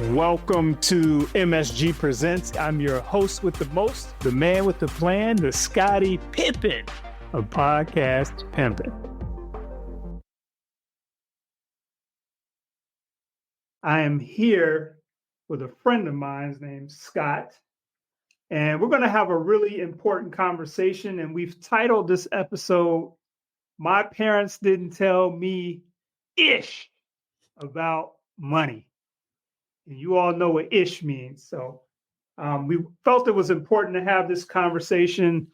Welcome to MSG Presents. I'm your host with the most, the man with the plan, the Scotty Pippen of podcast pimping. I am here with a friend of mine named Scott, and we're going to have a really important conversation, and we've titled this episode, My Parents Didn't Tell Me Ish About Money. And you all know what ish means. So we felt it was important to have this conversation.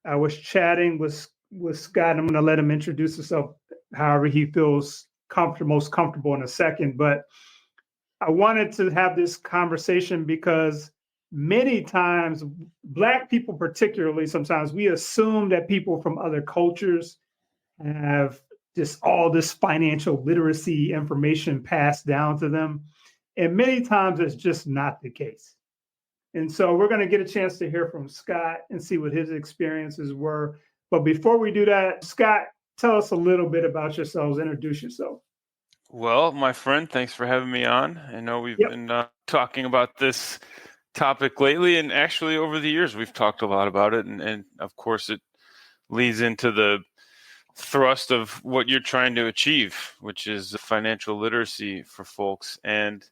I was chatting with Scott. I'm going to let him introduce himself however he feels most comfortable in a second. But I wanted to have this conversation because many times, Black people particularly, sometimes we assume that people from other cultures have just all this financial literacy information passed down to them. And many times it's just not the case. And so we're going to get a chance to hear from Scott and see what his experiences were. But before we do that, Scott, tell us a little bit about yourselves. Introduce yourself. Well, my friend, thanks for having me on. I know we've been talking about this topic lately, and actually over the years we've talked a lot about it. And of course, it leads into the thrust of what you're trying to achieve, which is financial literacy for folks. And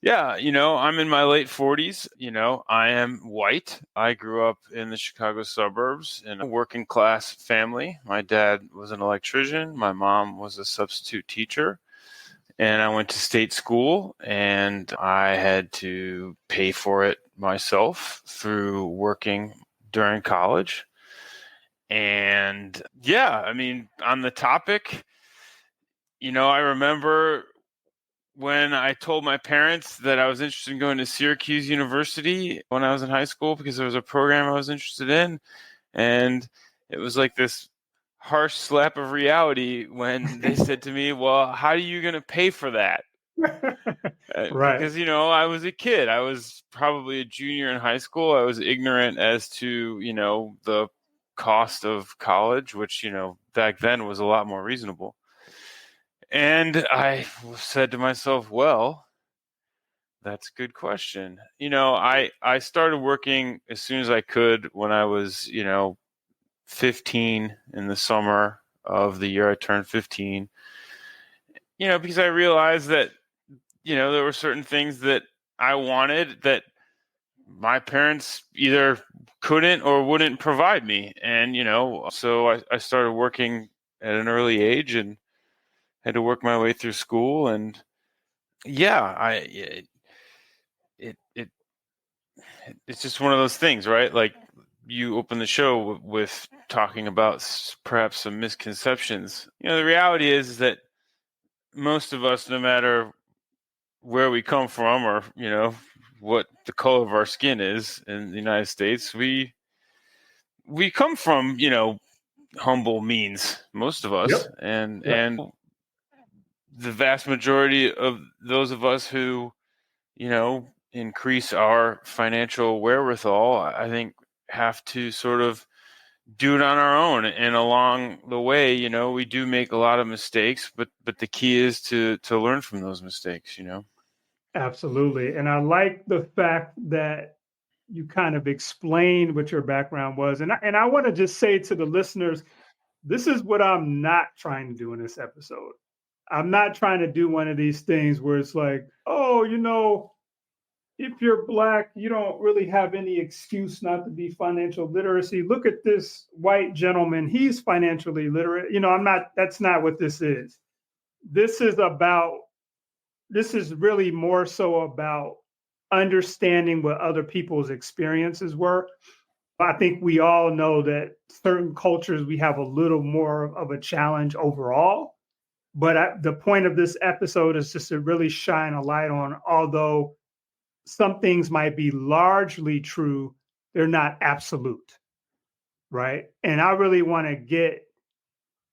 yeah, I'm in my late 40s. I am white. I grew up in the Chicago suburbs in a working class family. My dad was an electrician. My mom was a substitute teacher. And I went to state school, and I had to pay for it myself through working during college. And yeah, on the topic, I remember when I told my parents that I was interested in going to Syracuse University when I was in high school because there was a program I was interested in. And it was like this harsh slap of reality when they said to me, well, how are you going to pay for that? Right. Because, I was a kid. I was probably a junior in high school. I was ignorant as to, the cost of college, which, back then was a lot more reasonable. And I said to myself, well, that's a good question. I started working as soon as I could when I was, 15 in the summer of the year I turned 15, because I realized that, there were certain things that I wanted that my parents either couldn't or wouldn't provide me. And, so I started working at an early age and had to work my way through school. And yeah, it's just one of those things, right? Like you open the show with talking about perhaps some misconceptions. The reality is that most of us, no matter where we come from or, what the color of our skin is in the United States, we come from, humble means, most of us. Yep. And the vast majority of those of us who, increase our financial wherewithal, I think have to sort of do it on our own. And along the way, we do make a lot of mistakes, but the key is to learn from those mistakes, Absolutely. And I like the fact that you kind of explained what your background was. And I want to just say to the listeners, this is what I'm not trying to do in this episode. I'm not trying to do one of these things where it's like, oh, if you're Black, you don't really have any excuse not to be financial literacy. Look at this white gentleman. He's financially literate. That's not what this is. This is really more so about understanding what other people's experiences were. I think we all know that certain cultures, we have a little more of a challenge overall. But the point of this episode is just to really shine a light on, although some things might be largely true, they're not absolute, right? And I really want to get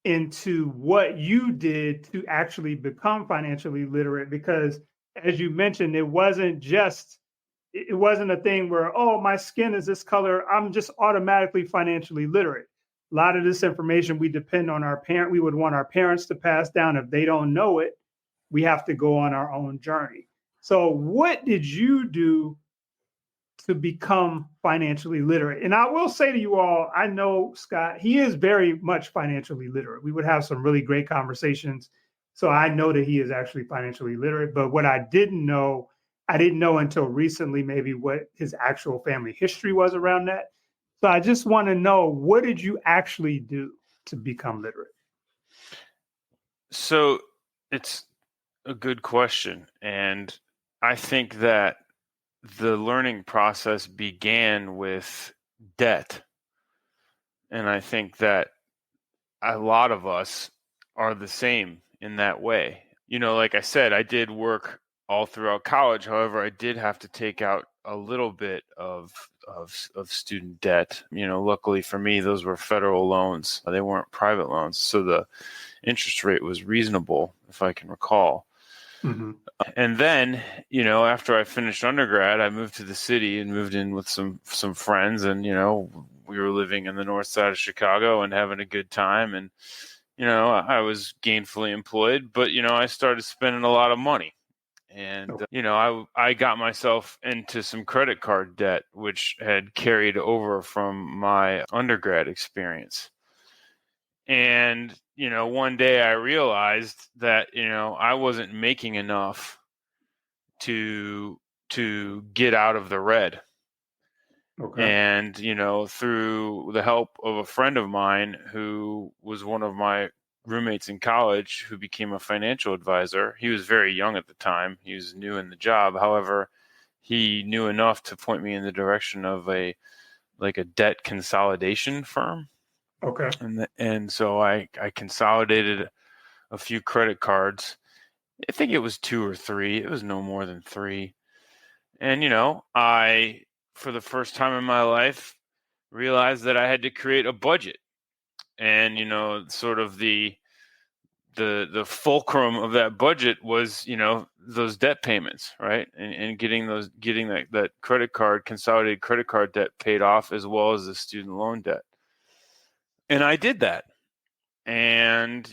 into what you did to actually become financially literate, because as you mentioned, it wasn't a thing where, oh, my skin is this color, I'm just automatically financially literate. A lot of this information we depend on we would want our parents to pass down. If they don't know it, we have to go on our own journey. So what did you do to become financially literate? And I will say to you all, I know Scott, he is very much financially literate. We would have some really great conversations. So I know that he is actually financially literate. But what I didn't know until recently, maybe what his actual family history was around that. So I just want to know, what did you actually do to become literate? So it's a good question. And I think that the learning process began with debt. And I think that a lot of us are the same in that way. Like I said, I did work all throughout college. However, I did have to take out a little bit of student debt. Luckily for me, those were federal loans. They weren't private loans. So the interest rate was reasonable, if I can recall. Mm-hmm. And then, after I finished undergrad, I moved to the city and moved in with some friends. And, we were living in the north side of Chicago and having a good time. And, I was gainfully employed, but, I started spending a lot of money. And, I got myself into some credit card debt, which had carried over from my undergrad experience. And, one day I realized that, I wasn't making enough to get out of the red. Okay. And, through the help of a friend of mine who was one of my roommates in college, who became a financial advisor. He was very young at the time. He was new in the job. However, he knew enough to point me in the direction of a debt consolidation firm. Okay. And so I consolidated a few credit cards. I think it was 2 or 3. It was no more than 3. And, I, for the first time in my life, realized that I had to create a budget. And, sort of the fulcrum of that budget was, those debt payments, right? And getting that consolidated credit card debt paid off, as well as the student loan debt. And I did that. And,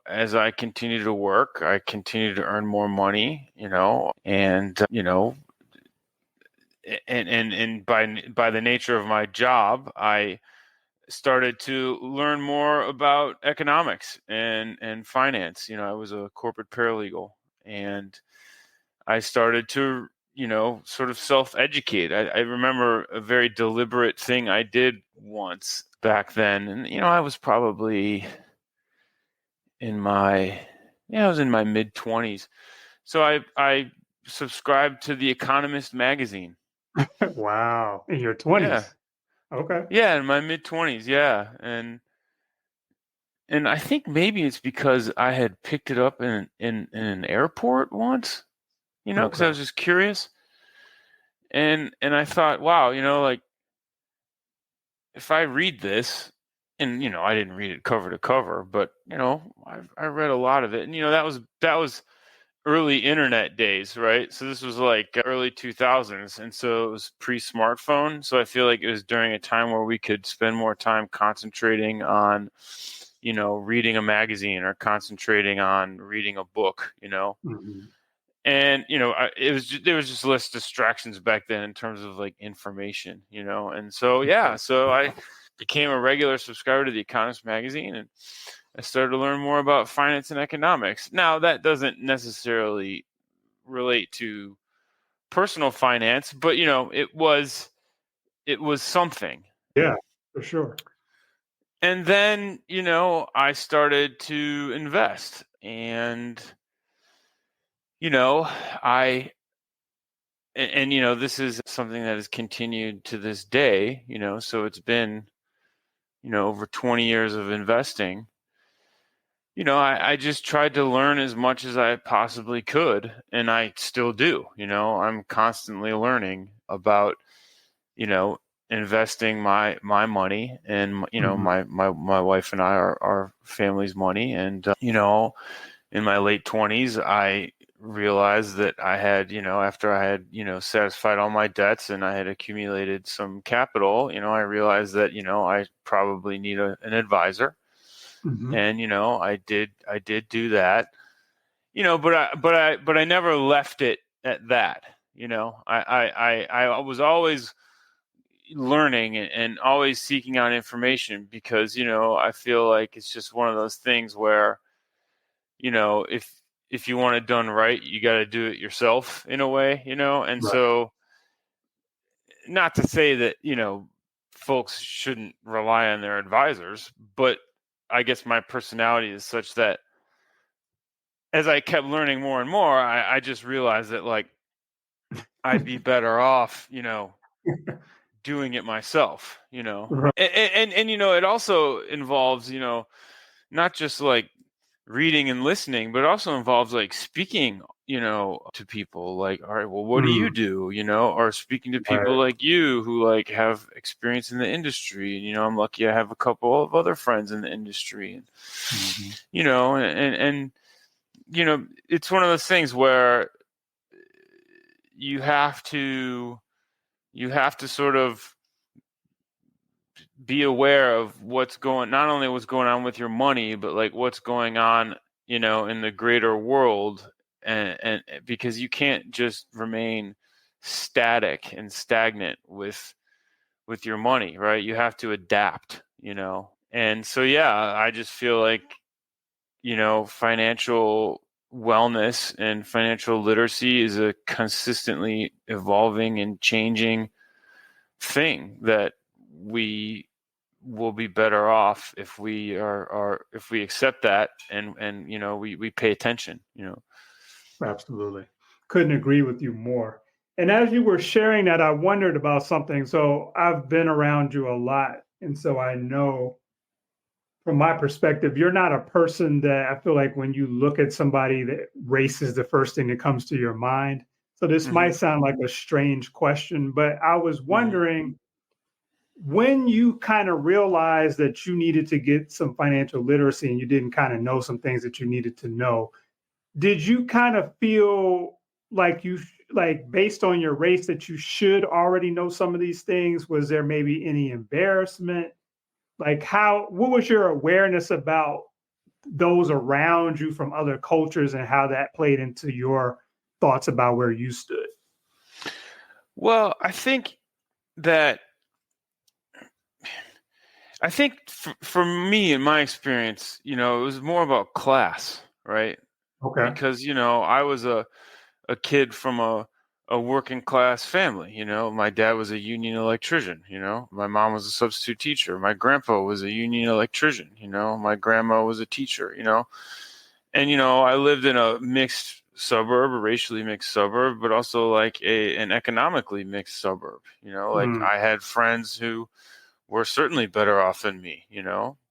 as I continued to work, I continued to earn more money, and by the nature of my job, I started to learn more about economics and finance. I was a corporate paralegal, and I started to, sort of self-educate. I remember a very deliberate thing I did once back then. And, I was probably I was in my mid-20s. So I subscribed to The Economist magazine. Wow. In your 20s. Yeah. Okay. Yeah, in my mid-20s, yeah. And I think maybe it's because I had picked it up in an airport once, because I was just curious. And I thought, wow, like, if I read this, and I didn't read it cover to cover, but I read a lot of it, and that was early internet days, right? So this was like early 2000s, and so it was pre-smartphone. So I feel like it was during a time where we could spend more time concentrating on, reading a magazine or concentrating on reading a book, Mm-hmm. And there was just less distractions back then in terms of like information, and so so I became a regular subscriber to The Economist magazine, and I started to learn more about finance and economics. Now, that doesn't necessarily relate to personal finance, but it was something. Yeah, for sure. And then, I started to invest, and I and this is something that has continued to this day, so it's been over 20 years of investing. I just tried to learn as much as I possibly could, and I still do. I'm constantly learning about, investing my money and, Mm-hmm. my wife and I, our family's money. And, in my late 20s, I realized that I had, after I had, satisfied all my debts and I had accumulated some capital, I realized that, I probably need an advisor. Mm-hmm. And I did do that, but I never left it at that. I was always learning and always seeking out information because, I feel like it's just one of those things where, if you want it done right, you got to do it yourself in a way, and Right. so not to say that, folks shouldn't rely on their advisors, but I guess my personality is such that as I kept learning more and more, I just realized that like I'd be better off, doing it myself, Right. and it also involves, not just like reading and listening, but it also involves like speaking, to people like, all right, well, what do you Mm, do, or speaking to people right. like you who like have experience in the industry. And, I'm lucky I have a couple of other friends in the industry and, Mm-hmm. and it's one of those things where you have to sort of be aware of not only what's going on with your money, but like what's going on, in the greater world. And because you can't just remain static and stagnant with your money, right? You have to adapt, And so, yeah, I just feel like, financial wellness and financial literacy is a consistently evolving and changing thing that we will be better off if we if we accept that and we pay attention. Absolutely. Couldn't agree with you more. And as you were sharing that, I wondered about something. So I've been around you a lot. And so I know from my perspective, you're not a person that I feel like when you look at somebody that race is the first thing that comes to your mind. So this Mm-hmm. might sound like a strange question, but I was Mm-hmm. wondering when you kind of realized that you needed to get some financial literacy and you didn't kind of know some things that you needed to know, did you kind of feel like like based on your race that you should already know some of these things? Was there maybe any embarrassment? Like what was your awareness about those around you from other cultures and how that played into your thoughts about where you stood? Well, that I think for me, in my experience, it was more about class, right? Okay. Because, I was a kid from a working class family. My dad was a union electrician. My mom was a substitute teacher. My grandpa was a union electrician. My grandma was a teacher. And I lived in a mixed suburb, a racially mixed suburb, but also like an economically mixed suburb. Like Mm, I had friends who were certainly better off than me.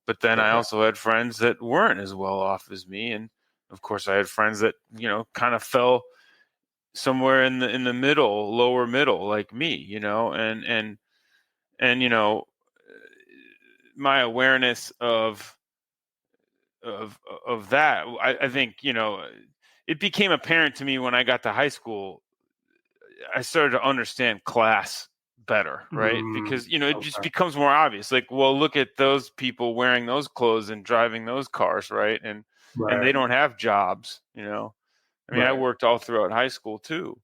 But then I okay. also had friends that weren't as well off as me, and of course I had friends that kind of fell somewhere in the middle, lower middle, like me, and my awareness of that, I think it became apparent to me when I got to high school. I started to understand class better, right? Mm, Because it just okay. becomes more obvious. Like, well, look at those people wearing those clothes and driving those cars, right? And they Right. don't have jobs. I mean, I Right. worked all throughout high school too,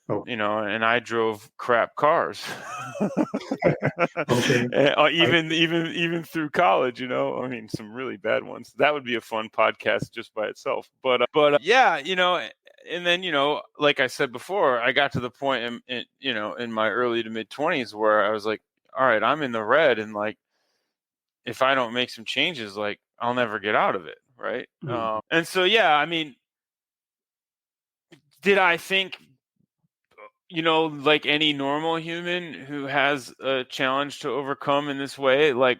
Oh, and I drove crap cars. okay. Even through college, I mean, some really bad ones. That would be a fun podcast just by itself. But yeah, and then like I said before, I got to the point in my early to mid 20s where I was like, all right, I'm in the red, and like if I don't make some changes, like I'll never get out of it, right? Mm, And so yeah, I mean, did I think like any normal human who has a challenge to overcome in this way, like,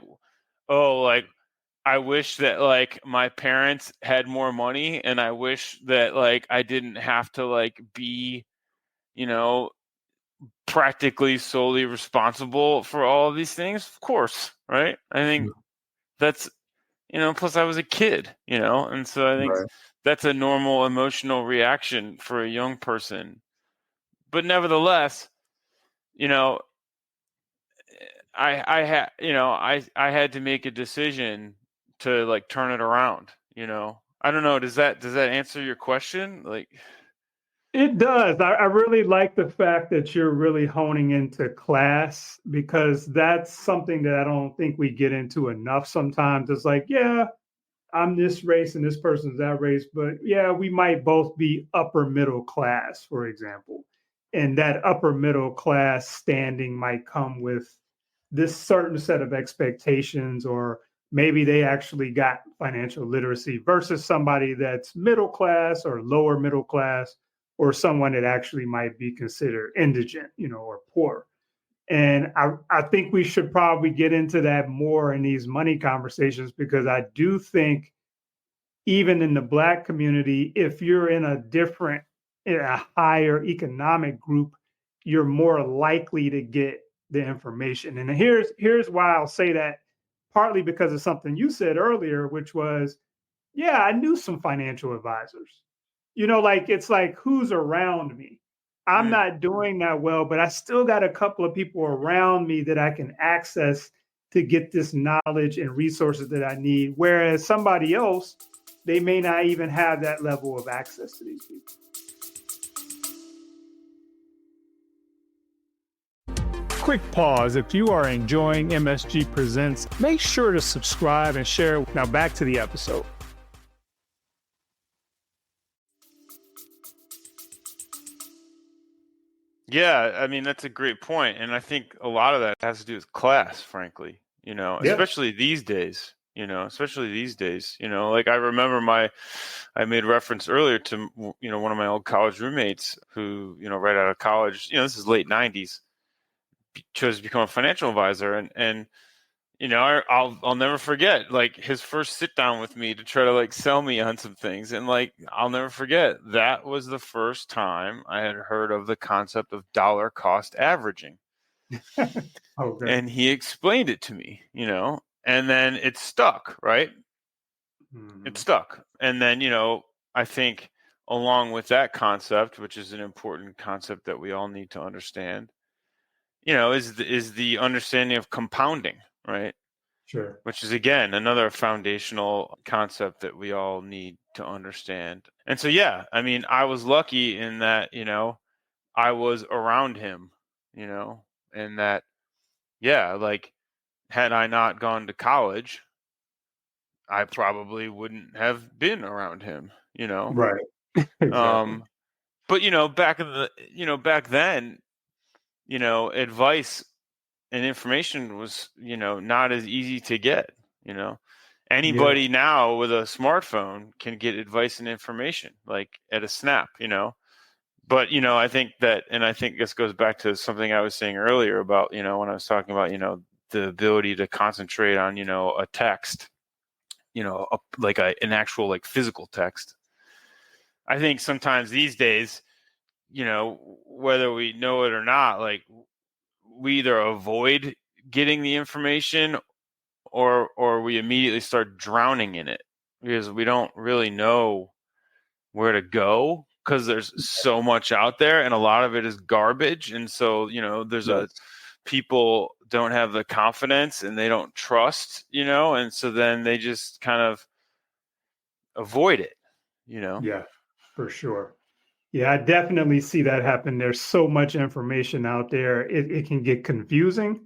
oh, like I wish that like my parents had more money, and I wish that like I didn't have to like be, you know, practically solely responsible for all of these things. Of course, right? I think mm, that's, plus I was a kid, and so I think right. that's a normal emotional reaction for a young person. But nevertheless, you know, I had I had to make a decision to like turn it around. I don't know. Does that answer your question? Like, It does. I really like the fact that you're really honing into class, because that's something that I don't think we get into enough sometimes. It's like, yeah, I'm this race and this person's that race, but yeah, we might both be upper middle class, for example. And that upper middle class standing might come with this certain set of expectations, or maybe they actually got financial literacy versus somebody that's middle class or lower middle class, or someone that actually might be considered indigent, or poor. And I think we should probably get into that more in these money conversations, because I do think even in the Black community, if you're in a higher economic group, you're more likely to get the information. And here's why I'll say that, partly because of something you said earlier, which was, yeah, I knew some financial advisors. Like, it's like, who's around me? I'm Mm. not doing that well, but I still got a couple of people around me that I can access to get this knowledge and resources that I need. Whereas somebody else, they may not even have that level of access to these people. Quick pause. If you are enjoying MSG Presents, make sure to subscribe and share. Now back to the episode. Yeah, I mean, that's a great point. And I think a lot of that has to do with class, frankly, especially these days, like I remember I made reference earlier to, one of my old college roommates who, right out of college, this is late 90s, chose to become a financial advisor. And I'll never forget, like, his first sit down with me to try to, like, sell me on some things. And, like, I'll never forget, that was the first time I had heard of the concept of dollar cost averaging. Okay. And he explained it to me, and then it stuck, right? Mm-hmm. It stuck. And then, I think along with that concept, which is an important concept that we all need to understand, is the understanding of compounding, right? Sure. Which is, again, another foundational concept that we all need to understand. And so, yeah, I mean, I was lucky in that, I was around him, and that, yeah, like, had I not gone to college, I probably wouldn't have been around him, Right. Exactly. But, back then, advice and information was, not as easy to get, Yeah. Anybody now with a smartphone can get advice and information, like, at a snap, But, I think this goes back to something I was saying earlier about, when I was talking about, the ability to concentrate on, a text, an actual, like, physical text. I think sometimes these days, whether we know it or not, like, we either avoid getting the information or we immediately start drowning in it because we don't really know where to go, because there's so much out there and a lot of it is garbage. And so, people don't have the confidence and they don't trust, and so then they just kind of avoid it, Yeah, for sure. Yeah, I definitely see that happen. There's so much information out there. It can get confusing.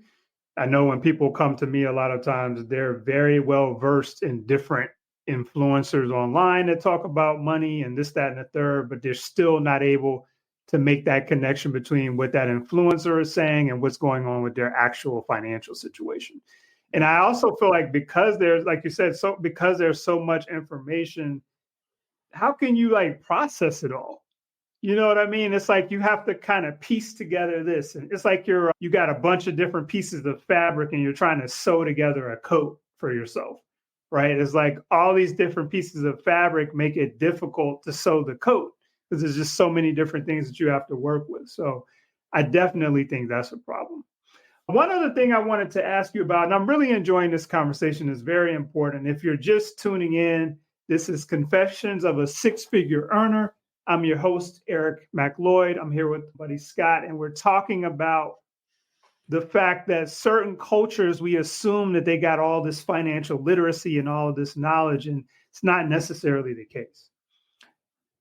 I know when people come to me, a lot of times they're very well versed in different influencers online that talk about money and this, that, and the third, but they're still not able to make that connection between what that influencer is saying and what's going on with their actual financial situation. And I also feel like, because there's, like you said, because there's so much information, how can you, like, process it all? You know what I mean? It's like you have to kind of piece together this. And it's like you got a bunch of different pieces of fabric and you're trying to sew together a coat for yourself, right? It's like all these different pieces of fabric make it difficult to sew the coat, because there's just so many different things that you have to work with. So I definitely think that's a problem. One other thing I wanted to ask you about, and I'm really enjoying this conversation, is very important. If you're just tuning in, this is Confessions of a Six-Figure Earner. I'm your host, Eric McLoyd. I'm here with buddy Scott, and we're talking about the fact that certain cultures, we assume that they got all this financial literacy and all of this knowledge, and it's not necessarily the case.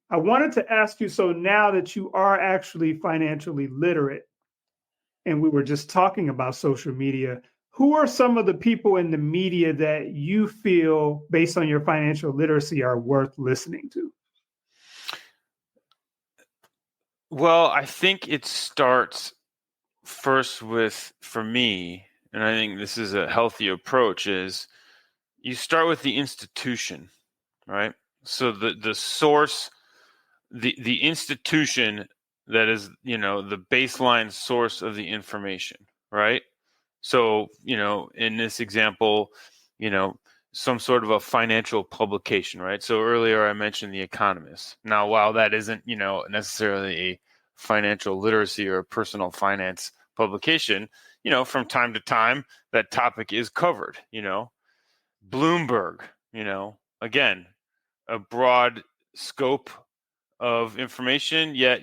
I wanted to ask you, so now that you are actually financially literate, and we were just talking about social media, who are some of the people in the media that you feel, based on your financial literacy, are worth listening to? Well, I think it starts first with, for me, and I think this is a healthy approach, is you start with the institution, right? So the source, the institution that is, the baseline source of the information, right? So, in this example, some sort of a financial publication, right? So earlier I mentioned The Economist. Now, while that isn't, necessarily a financial literacy or personal finance publication, from time to time that topic is covered, Bloomberg, again, a broad scope of information, yet,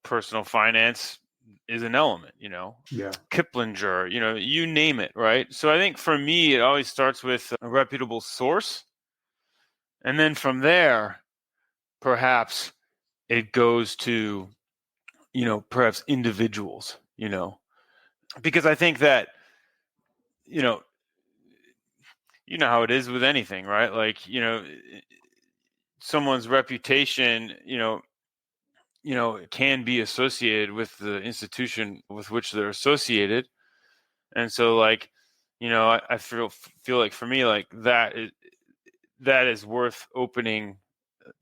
personal finance is an element, Yeah. Kiplinger, you name it, right? So I think for me, it always starts with a reputable source. And then from there, perhaps it goes to, perhaps individuals, because I think that, you know, how it is with anything, right? Like, someone's reputation, can be associated with the institution with which they're associated. And so, like, I feel like for me, like that is worth opening.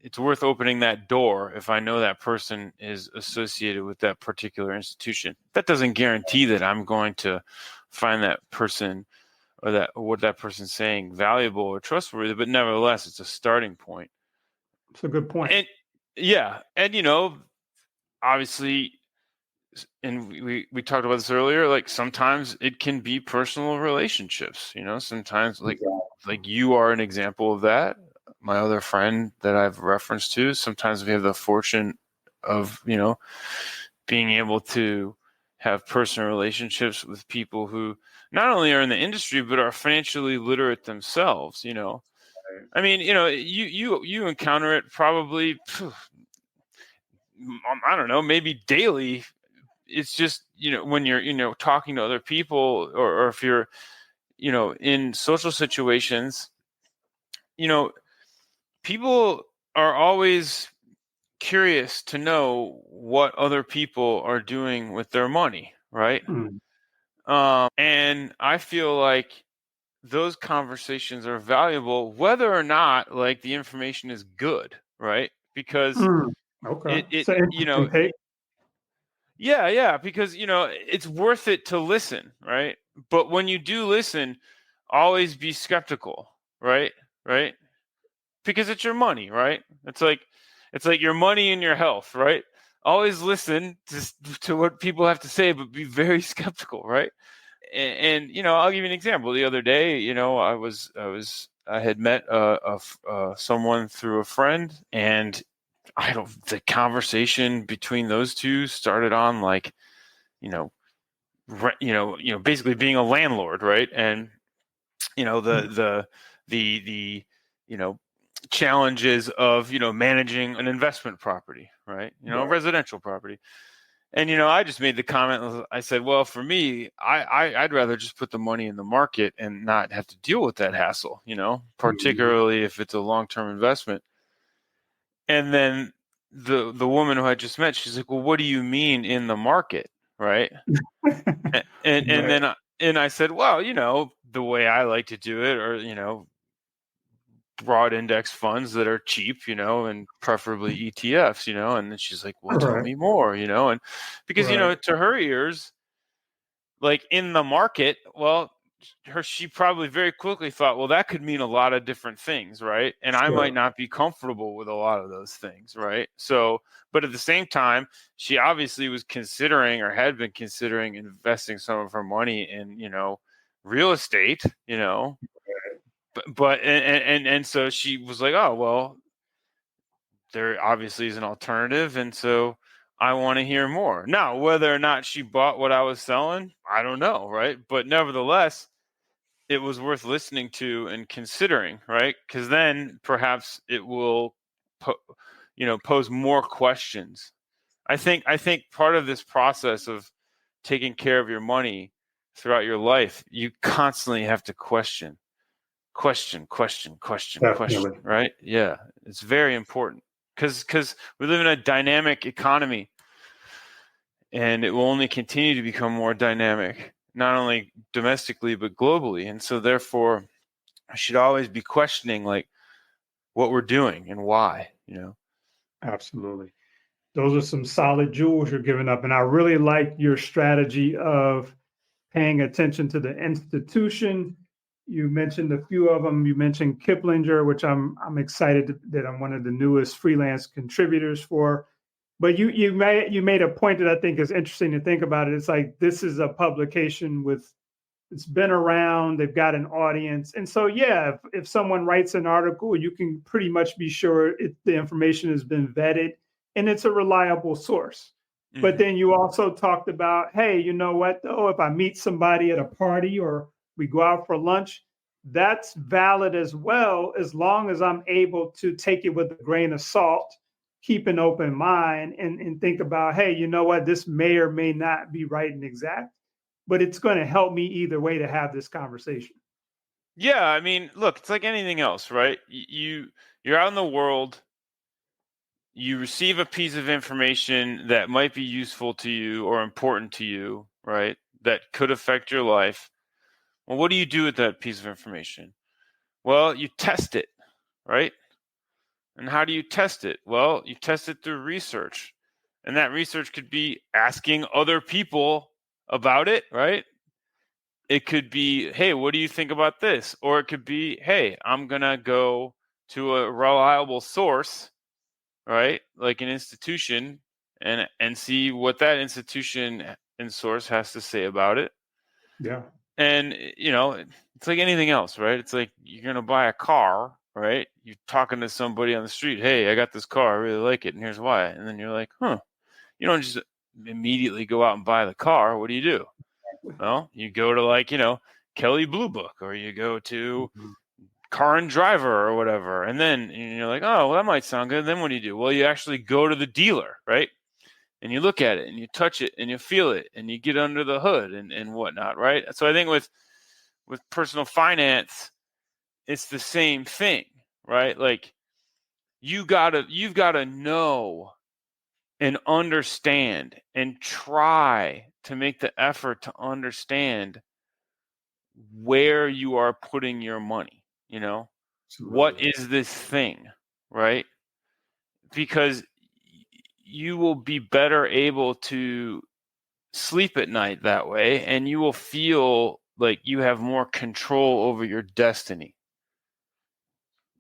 It's worth opening that door if I know that person is associated with that particular institution. That doesn't guarantee that I'm going to find that person or that what that person's saying valuable or trustworthy, but nevertheless, it's a starting point. It's a good point. And yeah, and obviously, and we talked about this earlier, like sometimes it can be personal relationships, sometimes like you are an example of that. My other friend that I've referenced to, sometimes we have the fortune of, being able to have personal relationships with people who not only are in the industry, but are financially literate themselves, I mean, you encounter it probably, I don't know, maybe daily. It's just, when you're, talking to other people, or if you're, in social situations, people are always curious to know what other people are doing with their money, right? Mm. And I feel like those conversations are valuable, whether or not like the information is good, right? Because Okay. it So interesting take. yeah, because it's worth it to listen, right? But when you do listen, always be skeptical, right? Right? Because it's your money, right? It's like your money and your health, right? Always listen to what people have to say, but be very skeptical, right? And I'll give you an example. The other day, I had met someone through a friend, and the conversation between those two started on like, basically being a landlord, right? And the challenges of managing an investment property, right? A residential property. And I just made the comment. I said, well, for me, I'd rather just put the money in the market and not have to deal with that hassle, particularly if it's a long-term investment. And then the woman who I just met, she's like, well, what do you mean in the market, right? And then I said, well, the way I like to do it, or broad index funds that are cheap, and preferably ETFs, and then she's like, well, tell me more, and because, to her ears, like in the market, well, she probably very quickly thought, well, that could mean a lot of different things, right? And I might not be comfortable with a lot of those things, right? So, but at the same time, she obviously was considering, or had been considering, investing some of her money in, real estate, but and so she was like, oh, well, there obviously is an alternative, and so I want to hear more. Now, whether or not she bought what I was selling, I don't know, right? But nevertheless, it was worth listening to and considering, right? Because then perhaps it will pose more questions. I think part of this process of taking care of your money throughout your life, you constantly have to question, Definitely. right? Yeah, it's very important because we live in a dynamic economy, and it will only continue to become more dynamic, not only domestically but globally. And so therefore, I should always be questioning like what we're doing and why, Absolutely. Those are some solid jewels you're giving up. And I really like your strategy of paying attention to the institution. You mentioned a few of them. You mentioned Kiplinger, which I'm excited that I'm one of the newest freelance contributors for. But you made a point that I think is interesting to think about it. It's like this is a publication it's been around, they've got an audience. And so, yeah, if someone writes an article, you can pretty much be sure the information has been vetted and it's a reliable source. Mm-hmm. But then you also talked about, hey, you know what, though, if I meet somebody at a party or we go out for lunch, that's valid as well, as long as I'm able to take it with a grain of salt, keep an open mind and think about, hey, you know what, this may or may not be right and exact, but it's going to help me either way to have this conversation. Yeah, I mean, look, it's like anything else, right? You're out in the world, you receive a piece of information that might be useful to you or important to you, right? That could affect your life. Well, what do you do with that piece of information? Well, you test it, right? And how do you test it? Well, you test it through research. And that research could be asking other people about it, right? It could be, hey, what do you think about this? Or it could be, hey, I'm going to go to a reliable source, right? Like an institution and see what that institution and source has to say about it. Yeah. And, it's like anything else, right? It's like you're going to buy a car, right? You're talking to somebody on the street, hey, I got this car, I really like it, and here's why. And then you're like, you don't just immediately go out and buy the car. What do? Well, you go to Kelly Blue Book, or you go to Car and Driver or whatever. And then you're like, oh, well, that might sound good. Then what do? Well, you actually go to the dealer, right? And you look at it and you touch it and you feel it and you get under the hood and whatnot, right? So I think with personal finance, it's the same thing, right? Like you've got to know and understand and try to make the effort to understand where you are putting your money, Absolutely. What is this thing, right? Because you will be better able to sleep at night that way, and you will feel like you have more control over your destiny.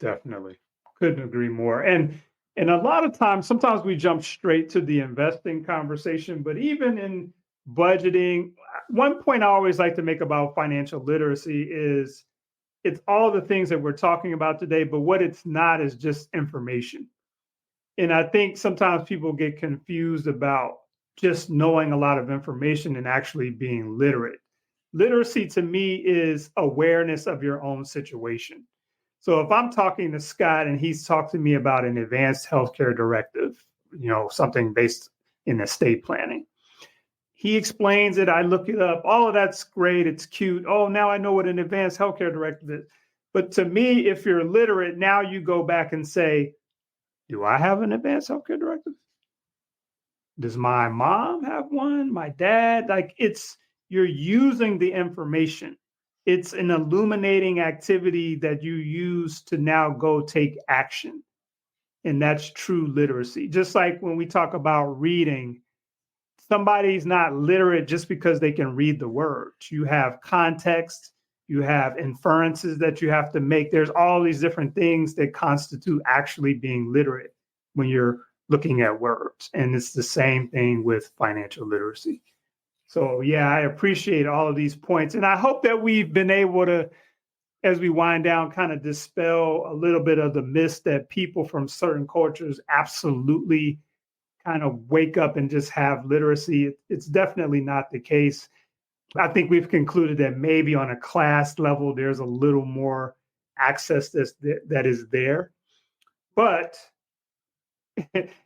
Definitely. Couldn't agree more. And a lot of times, sometimes we jump straight to the investing conversation, but even in budgeting, one point I always like to make about financial literacy is it's all the things that we're talking about today, but what it's not is just information. And I think sometimes people get confused about just knowing a lot of information and actually being literate. Literacy to me is awareness of your own situation. So if I'm talking to Scott and he's talked to me about an advanced healthcare directive, something based in estate planning, he explains it, I look it up. Oh, that's great. It's cute. Oh, now I know what an advanced healthcare directive is. But to me, if you're literate, now you go back and say, do I have an advanced healthcare directive? Does my mom have one? My dad? You're using the information. It's an illuminating activity that you use to now go take action. And that's true literacy. Just like when we talk about reading, somebody's not literate just because they can read the words. You have context, you have inferences that you have to make. There's all these different things that constitute actually being literate when you're looking at words. And it's the same thing with financial literacy. So, yeah, I appreciate all of these points. And I hope that we've been able to, as we wind down, kind of dispel a little bit of the myth that people from certain cultures absolutely kind of wake up and just have literacy. It's definitely not the case. I think we've concluded that maybe on a class level, there's a little more access that is there. But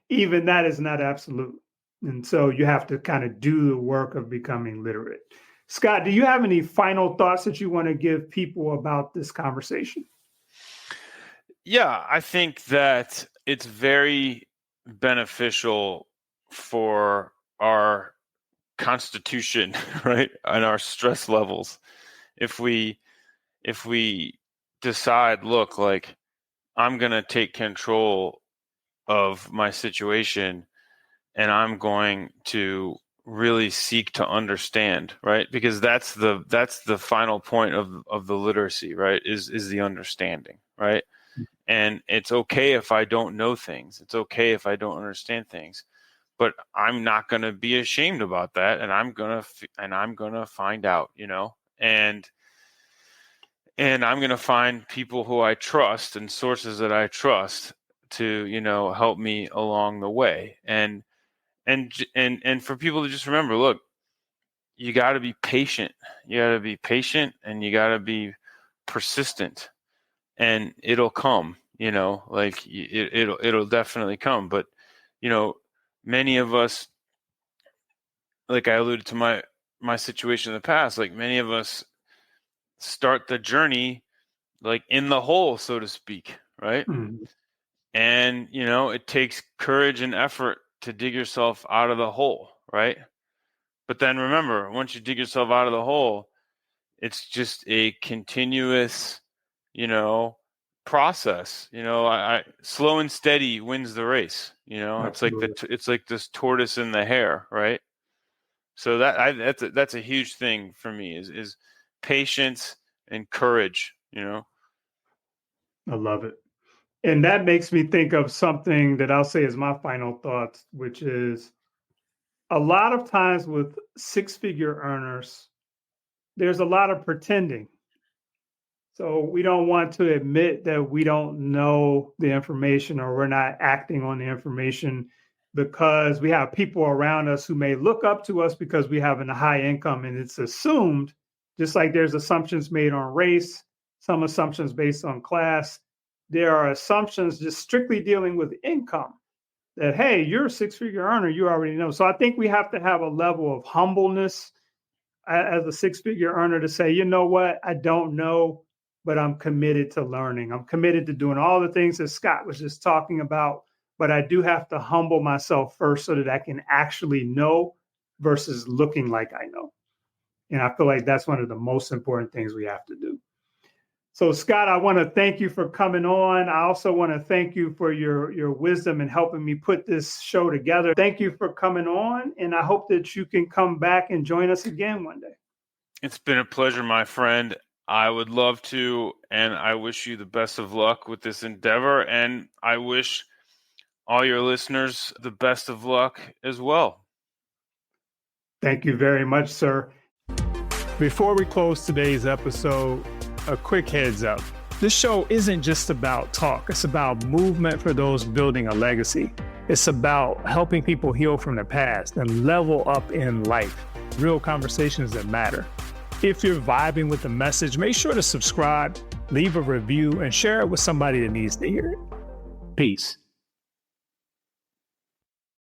even that is not absolute. And so you have to kind of do the work of becoming literate. Scott, do you have any final thoughts that you want to give people about this conversation? Yeah, I think that it's very beneficial for our constitution, right, and our stress levels. If we decide, look, like, I'm going to take control of my situation and I'm going to really seek to understand, right? Because that's the final point of the literacy, right? Is the understanding, right? And it's okay if I don't know things. It's okay if I don't understand things, but I'm not going to be ashamed about that, and I'm going to find out, and I'm going to find people who I trust and sources that I trust to, help me along the way. And for people to just remember, look, you got to be patient. You got to be patient, and you got to be persistent, and it'll come. Like it'll definitely come. But many of us, like I alluded to my situation in the past, like many of us start the journey like in the hole, so to speak, right? Mm-hmm. And it takes courage and effort to dig yourself out of the hole, right? But then remember, once you dig yourself out of the hole, it's just a continuous, process. I slow and steady wins the race. Absolutely. It's like this tortoise and the hare, right? So that's a huge thing for me is patience and courage. I love it. And that makes me think of something that I'll say is my final thoughts, which is a lot of times with six-figure earners, there's a lot of pretending. So we don't want to admit that we don't know the information or we're not acting on the information because we have people around us who may look up to us because we have a high income, and it's assumed, just like there's assumptions made on race, some assumptions based on class, there are assumptions just strictly dealing with income that, hey, you're a six-figure earner, you already know. So I think we have to have a level of humbleness as a six-figure earner to say, you know what, I don't know, but I'm committed to learning. I'm committed to doing all the things that Scott was just talking about, but I do have to humble myself first so that I can actually know versus looking like I know. And I feel like that's one of the most important things we have to do. So Scott, I want to thank you for coming on. I also want to thank you for your wisdom and helping me put this show together. Thank you for coming on, and I hope that you can come back and join us again one day. It's been a pleasure, my friend. I would love to, and I wish you the best of luck with this endeavor, and I wish all your listeners the best of luck as well. Thank you very much, sir. Before we close today's episode, a quick heads up. This show isn't just about talk. It's about movement for those building a legacy. It's about helping people heal from the past and level up in life. Real conversations that matter. If you're vibing with the message, make sure to subscribe, leave a review, and share it with somebody that needs to hear it. Peace.